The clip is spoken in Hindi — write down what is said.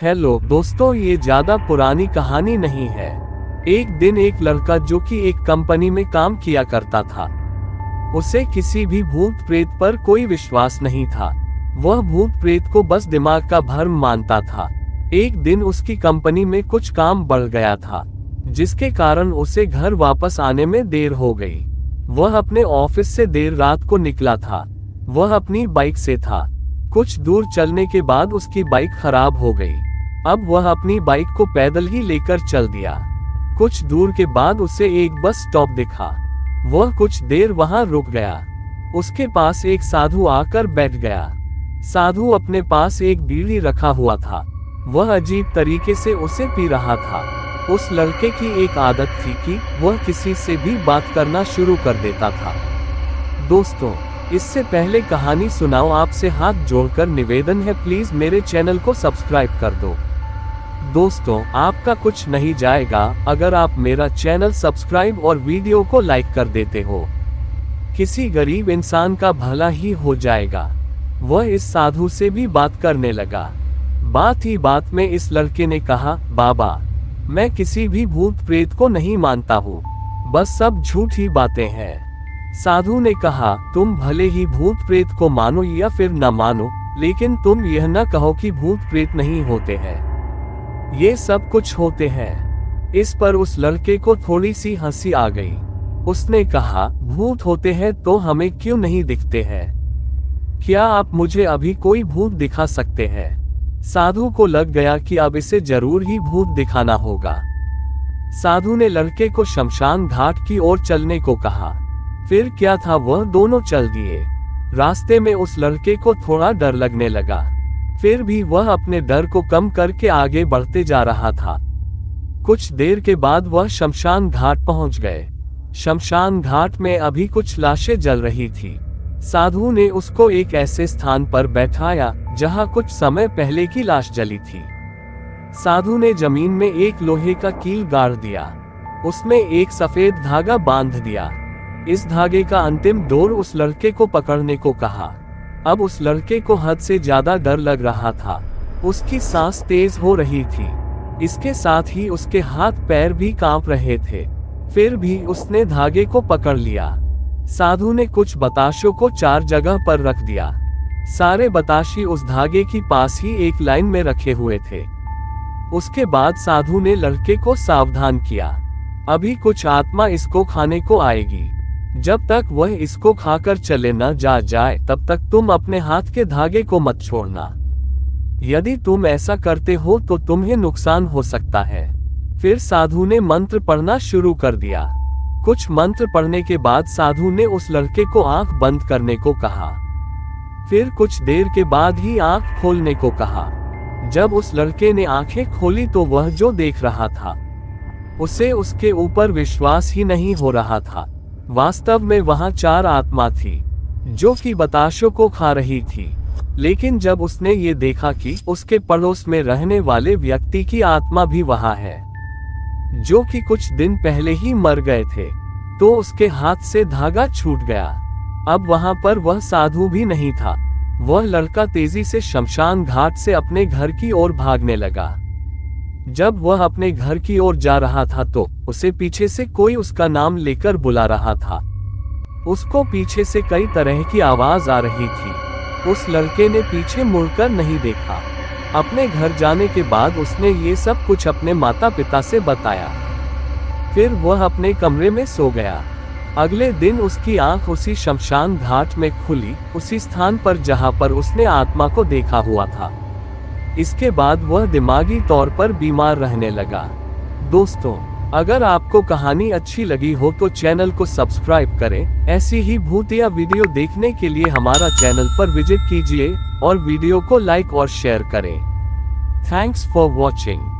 हेलो दोस्तों, ये ज्यादा पुरानी कहानी नहीं है। एक दिन एक लड़का जो कि एक कंपनी में काम किया करता था, उसे किसी भी भूत प्रेत पर कोई विश्वास नहीं था। वह भूत प्रेत को बस दिमाग का भ्रम मानता था। एक दिन उसकी कंपनी में कुछ काम बढ़ गया था, जिसके कारण उसे घर वापस आने में देर हो गई। वह अपने ऑफिस से देर रात को निकला था। वह अपनी बाइक से था। कुछ दूर चलने के बाद उसकी बाइक खराब हो गई। अब वह अपनी बाइक को पैदल ही लेकर चल दिया। कुछ दूर के बाद उसे एक बस स्टॉप दिखा। वह कुछ देर वहां रुक गया। उसके पास एक साधु आकर बैठ गया। साधु अपने पास एक बीड़ी रखा हुआ था। वह अजीब तरीके से उसे पी रहा था। उस लड़के की एक आदत थी कि वह किसी से भी बात करना शुरू कर देता था। दोस्तों, इससे पहले कहानी सुनाओ, आपसे हाथ जोड़कर निवेदन है, प्लीज मेरे चैनल को सब्सक्राइब कर दो। दोस्तों, आपका कुछ नहीं जाएगा अगर आप मेरा चैनल सब्सक्राइब और वीडियो को लाइक कर देते हो। किसी गरीब इंसान का भला ही हो जाएगा। वह इस साधु से भी बात करने लगा। बात ही बात में इस लड़के ने कहा, बाबा, मैं किसी भी भूत प्रेत को नहीं मानता हूँ, बस सब झूठी बातें हैं। साधु ने कहा, तुम भले ही भूत प्रेत को मानो या फिर न मानो, लेकिन तुम यह न कहो कि भूत प्रेत नहीं होते हैं। ये सब कुछ होते हैं। इस पर उस लड़के को थोड़ी सी हंसी आ गई। उसने कहा, भूत होते हैं तो हमें क्यों नहीं दिखते हैं? क्या आप मुझे अभी कोई भूत दिखा सकते हैं? साधु को लग गया कि अब इसे जरूर ही भूत दिखाना होगा। साधु ने लड़के को शमशान घाट की ओर चलने को कहा। फिर क्या था, वह दोनों चल दिए। रास्ते में उस लड़के को थोड़ा डर लगने लगा, फिर भी वह अपने डर को कम करके आगे बढ़ते जा रहा था। कुछ देर के बाद वह शमशान घाट पहुंच गए। शमशान घाट में अभी कुछ लाशें जल रही थी। साधु ने उसको एक ऐसे स्थान पर बैठाया जहां कुछ समय पहले की लाश जली थी। साधु ने जमीन में एक लोहे का कील गाड़ दिया। उसमें एक सफेद धागा बांध दिया। इस धागे का अंतिम डोर उस लड़के को पकड़ने को कहा। अब उस लड़के को हद से ज्यादा डर लग रहा था। उसकी सांस तेज हो रही थी। इसके साथ ही उसके हाथ पैर भी कांप रहे थे। फिर भी उसने धागे को पकड़ लिया। साधु ने कुछ बताशों को 4 जगह पर रख दिया। सारे बताशी उस धागे की पास ही एक लाइन में रखे हुए थे। उसके बाद साधु ने लड़के को सावधान किया, अभी कुछ आत्मा इसको खाने को आएगी। जब तक वह इसको खाकर चले न जाए तब तक तुम अपने हाथ के धागे को मत छोड़ना। यदि तुम ऐसा करते हो तो तुम्हें नुकसान हो सकता है। फिर साधु ने मंत्र पढ़ना शुरू कर दिया। कुछ मंत्र पढ़ने के बाद साधु ने उस लड़के को आंख बंद करने को कहा। फिर कुछ देर के बाद ही आंख खोलने को कहा। जब उस लड़के ने आंखें खोली तो वह जो देख रहा था, उसे उसके ऊपर विश्वास ही नहीं हो रहा था। वास्तव में वहां 4 आत्मा थी जो कि बताशों को खा रही थी। लेकिन जब उसने ये देखा कि उसके पड़ोस में रहने वाले व्यक्ति की आत्मा भी वहां है, जो कि कुछ दिन पहले ही मर गए थे, तो उसके हाथ से धागा छूट गया। अब वहां पर वह साधु भी नहीं था। वह लड़का तेजी से शमशान घाट से अपने घर की ओर भागने लगा। जब वह अपने घर की ओर जा रहा था तो उसे पीछे से कोई उसका नाम लेकर बुला रहा था। उसको पीछे से कई तरह की आवाज आ रही थी। उस लड़के ने पीछे मुड़कर नहीं देखा। अपने घर जाने के बाद उसने ये सब कुछ अपने माता पिता से बताया। फिर वह अपने कमरे में सो गया। अगले दिन उसकी आंख उसी शमशान घाट में खुली, उसी स्थान पर जहां पर उसने आत्मा को देखा हुआ था। इसके बाद वह दिमागी तौर पर बीमार रहने लगा। दोस्तों, अगर आपको कहानी अच्छी लगी हो तो चैनल को सब्सक्राइब करें। ऐसी ही भूतिया वीडियो देखने के लिए हमारा चैनल पर विजिट कीजिए और वीडियो को लाइक और शेयर करें। Thanks for watching.